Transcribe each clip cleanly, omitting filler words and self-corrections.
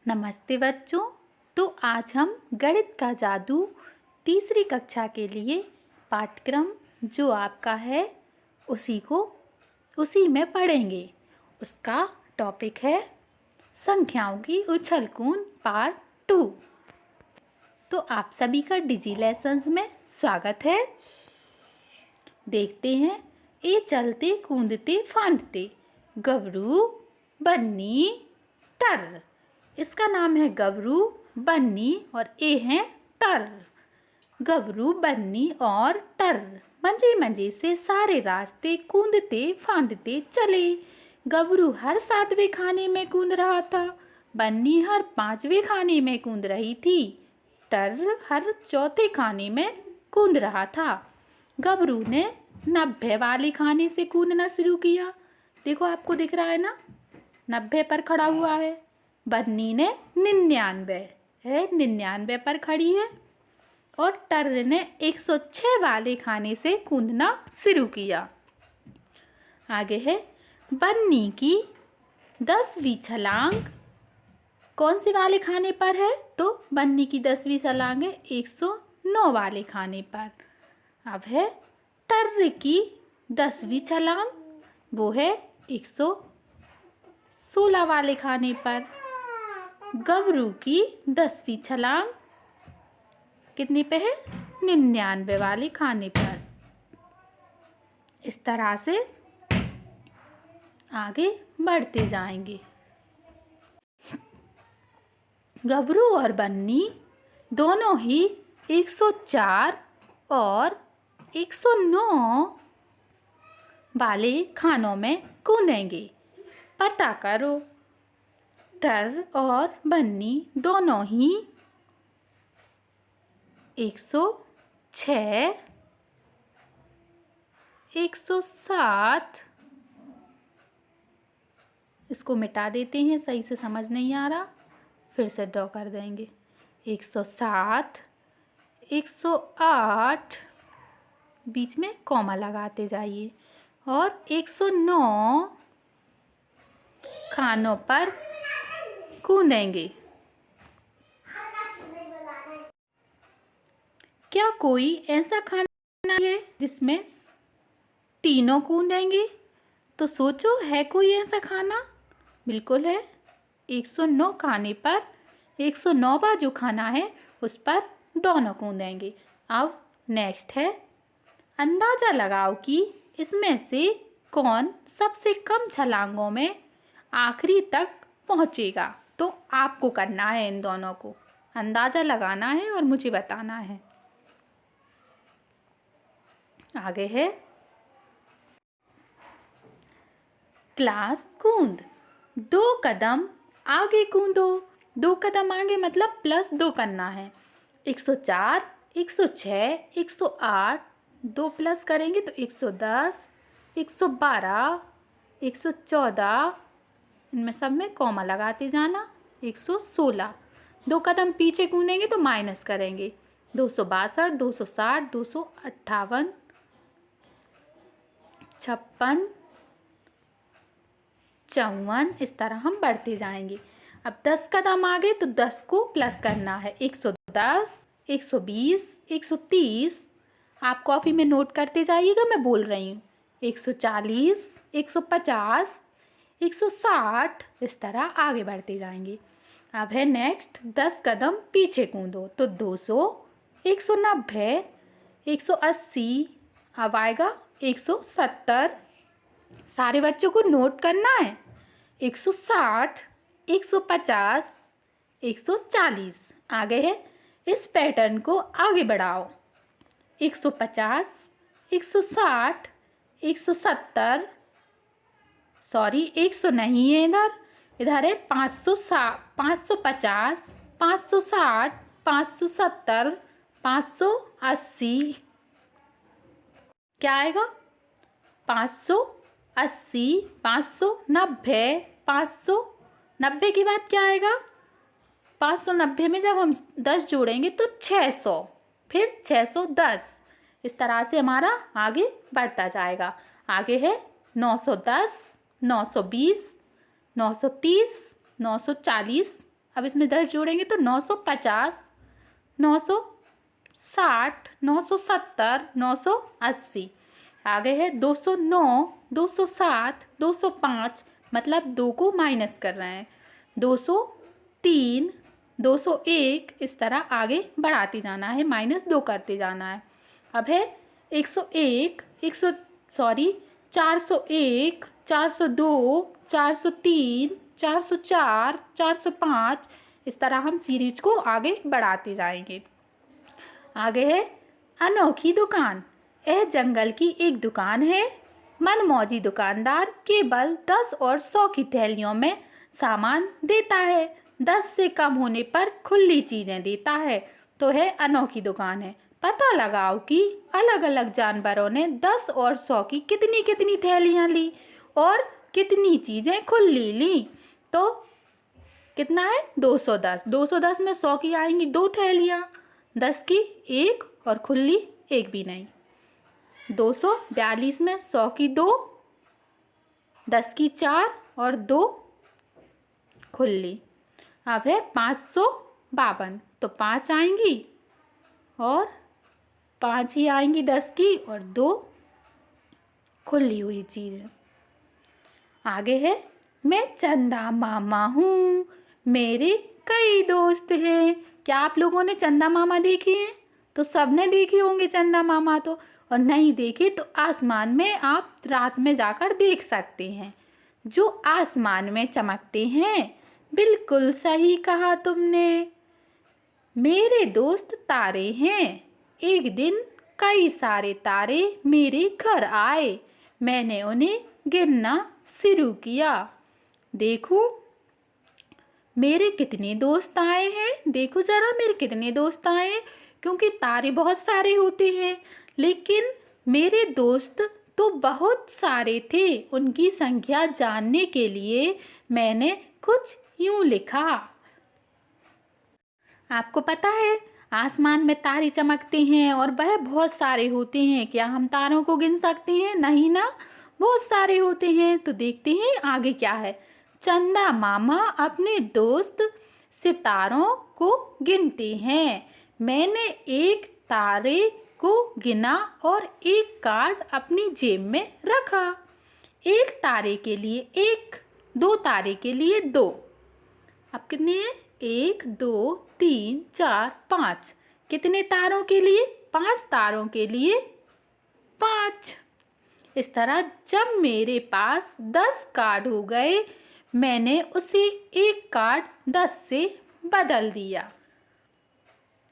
नमस्ते बच्चों। तो आज हम गणित का जादू तीसरी कक्षा के लिए पाठ्यक्रम जो आपका है उसी में पढ़ेंगे। उसका टॉपिक है संख्याओं की उछल कूद पार्ट 2। तो आप सभी का डिजी लेसन्स में स्वागत है। देखते हैं, ए चलते कूदते फांदते गबरू बन्नी टर। इसका नाम है गबरू बन्नी और ए है टर। गबरू बन्नी और टर मंजे मंजे से सारे रास्ते कूदते फांदते चले। गबरू हर 7वें खाने में कूद रहा था, बन्नी हर 5वें खाने में कूद रही थी, टर हर 4थे खाने में कूद रहा था। गबरू ने 90 वाले खाने से कूदना शुरू किया। देखो, आपको दिख रहा है ना, 90 पर खड़ा हुआ है। बन्नी ने 99 पर खड़ी है और टर ने 106 वाले खाने से कूदना शुरू किया। आगे है बन्नी की 10वीं छलांग कौन से वाले खाने पर है? तो बन्नी की 10वीं छलांग है 109 वाले खाने पर। अब है टर की 10वीं छलांग, वो है 116 वाले खाने पर। गबरू की 10वीं छलांग कितने पे है? 99 वाले खाने पर। इस तरह से आगे बढ़ते जाएंगे। गबरू और बन्नी दोनों ही 104 और 109 वाले खानों में कूदेंगे। पता करो, टर और बन्नी दोनों ही 106, 107, इसको मिटा देते हैं, सही से समझ नहीं आ रहा, फिर से ड्रॉ कर देंगे। 107, 108, बीच में कॉमा लगाते जाइए, और 109 खानों पर कूदेंगे। क्या कोई ऐसा खाना है जिसमें तीनों कूदेंगे? तो सोचो, है कोई ऐसा खाना? बिल्कुल है। 109 खाने पर 109वां जो खाना है उस पर दोनों कूदेंगे। अब नेक्स्ट है, अंदाज़ा लगाओ कि इसमें से कौन सबसे कम छलांगों में आखिरी तक पहुंचेगा। तो आपको करना है, इन दोनों को अंदाज़ा लगाना है और मुझे बताना है। आगे है क्लास कूद, 2 कदम आगे कूदो। 2 कदम आगे मतलब +2 करना है। 104, 106, 108, 2 प्लस करेंगे तो 110, 112, 114, इनमें सब में कॉमा लगाते जाना। 116, 2 कदम पीछे कूदेंगे तो माइनस करेंगे। 262, 260, 258, 56, 54, इस तरह हम बढ़ते जाएंगे। अब 10 कदम आगे तो 10 को प्लस करना है। 110, 120, 130, आप कॉपी में नोट करते जाइएगा, मैं बोल रही हूँ। 140, 150, 160, इस तरह आगे बढ़ते जाएंगे। अब है नेक्स्ट, 10 कदम पीछे कूदो तो 200, 190, 180, अब आएगा 170। सारे बच्चों को नोट करना है। 160, 150, 140, आगे है। इस पैटर्न को आगे बढ़ाओ। 150, 160, 170, सॉरी 100 नहीं है, इधर है 550, 560, 570, 580, क्या आएगा? 580, 590, 590 के बाद क्या आएगा? 590 में जब हम 10 जोड़ेंगे तो 600, फिर 610, इस तरह से हमारा आगे बढ़ता जाएगा। आगे है 910, 920, 930, 940, अब इसमें 10 जोड़ेंगे तो 950, 960, 970, 980। आगे है 209, 207, 205, मतलब 2 को माइनस कर रहे हैं, 203, 201, इस तरह आगे बढ़ाते जाना है, -2 करते जाना है। अब है 101, 401, 402, 403, 404, 405, इस तरह हम सीरीज को आगे बढ़ाते जाएंगे। आगे है अनोखी दुकान। यह जंगल की एक दुकान है। मनमौजी दुकानदार केवल 10 और 100 की थैलियों में सामान देता है। 10 से कम होने पर खुली चीज़ें देता है, तो है अनोखी दुकान है। पता लगाओ कि अलग अलग जानवरों ने 10 और 100 की कितनी कितनी थैलियाँ ली और कितनी चीज़ें खुली ली। तो कितना है? 210। 210 में 100 की आएंगी 2 थैलियाँ, 10 की 1 और खुली 1 भी नहीं। 242 में 100 की 2, 10 की 4 और 2 खुली। अब है 552, तो 5 आएंगी और 5 ही आएंगी 10 की और 2 खुली हुई चीज़। आगे है मैं चंदा मामा हूँ, मेरे कई दोस्त हैं। क्या आप लोगों ने चंदा मामा देखे हैं? तो सबने देखे होंगे चंदा मामा तो, और नहीं देखे तो आसमान में आप रात में जाकर देख सकते हैं, जो आसमान में चमकते हैं। बिल्कुल सही कहा तुमने। मेरे दोस्त तारे हैं। एक दिन कई सारे तारे मेरे घर आए। मैंने उन्हें गिनना शुरू किया। देखूं मेरे कितने दोस्त आए हैं, देखो ज़रा मेरे कितने दोस्त आए हैं, क्योंकि तारे बहुत सारे होते हैं, लेकिन मेरे दोस्त तो बहुत सारे थे। उनकी संख्या जानने के लिए मैंने कुछ यूँ लिखा। आपको पता है आसमान में तारे चमकते हैं और वह बहुत सारे होते हैं। क्या हम तारों को गिन सकते हैं? नहीं ना, बहुत सारे होते हैं। तो देखते हैं आगे क्या है। चंदा मामा अपने दोस्त सितारों को गिनते हैं। मैंने एक तारे को गिना और एक कार्ड अपनी जेब में रखा। एक तारे के लिए 1, 2 तारे के लिए 2। अब कितने हैं? 1, 2, 3, 4, 5। कितने तारों के लिए? 5 तारों के लिए 5। इस तरह जब मेरे पास 10 कार्ड हो गए, मैंने उसे एक कार्ड 10 से बदल दिया।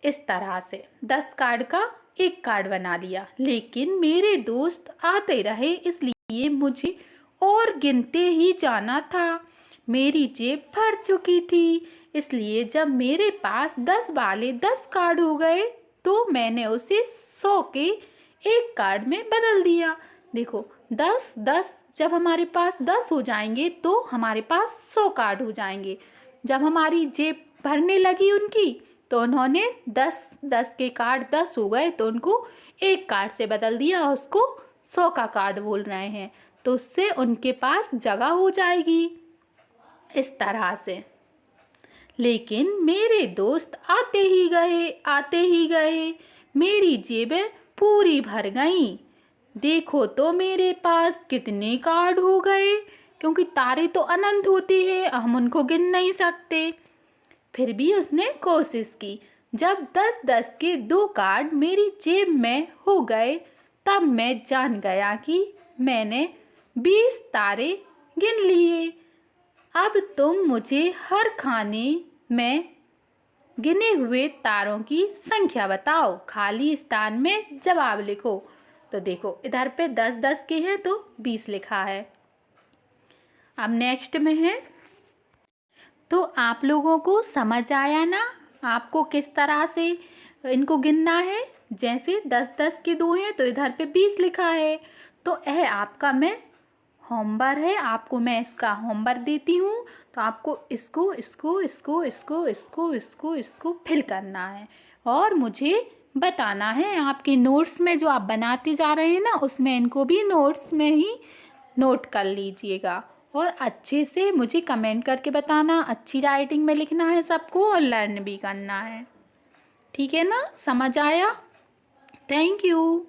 इस तरह से 10 कार्ड का एक कार्ड बना लिया। लेकिन मेरे दोस्त आते रहे, इसलिए मुझे और गिनते ही जाना था। मेरी जेब भर चुकी थी, इसलिए जब मेरे पास 10 वाले 10 कार्ड हो गए तो मैंने उसे 100 के एक कार्ड में बदल दिया। देखो 10 10 जब हमारे पास 10 हो जाएंगे तो हमारे पास 100 कार्ड हो जाएंगे। जब हमारी जेब भरने लगी उनकी, तो उन्होंने 10 के कार्ड 10 हो गए तो उनको एक कार्ड से बदल दिया, उसको 100 का कार्ड बोल रहे हैं, तो उससे उनके पास जगह हो जाएगी। इस तरह से। लेकिन मेरे दोस्त आते ही गए, मेरी जेबें पूरी भर गईं। देखो तो मेरे पास कितने कार्ड हो गए, क्योंकि तारे तो अनंत होते हैं, हम उनको गिन नहीं सकते। फिर भी उसने कोशिश की। जब 10-10 के 2 कार्ड मेरी जेब में हो गए, तब मैं जान गया कि मैंने 20 तारे गिन लिए। अब तुम मुझे हर खाने में गिने हुए तारों की संख्या बताओ। खाली स्थान में जवाब लिखो। तो देखो इधर पे 10-10 के हैं तो 20 लिखा है। अब नेक्स्ट में है, तो आप लोगों को समझ आया ना आपको किस तरह से इनको गिनना है। जैसे 10-10 के 2 हैं तो इधर पे 20 लिखा है। तो यह आपका मैं होमवर्क है, आपको मैं इसका होमवर्क देती हूँ। तो आपको इसको फिल करना है और मुझे बताना है। आपके नोट्स में जो आप बनाते जा रहे हैं ना, उसमें इनको भी नोट्स में ही नोट कर लीजिएगा और अच्छे से मुझे कमेंट करके बताना। अच्छी राइटिंग में लिखना है सबको और लर्न भी करना है। ठीक है ना? समझ आया? Thank you.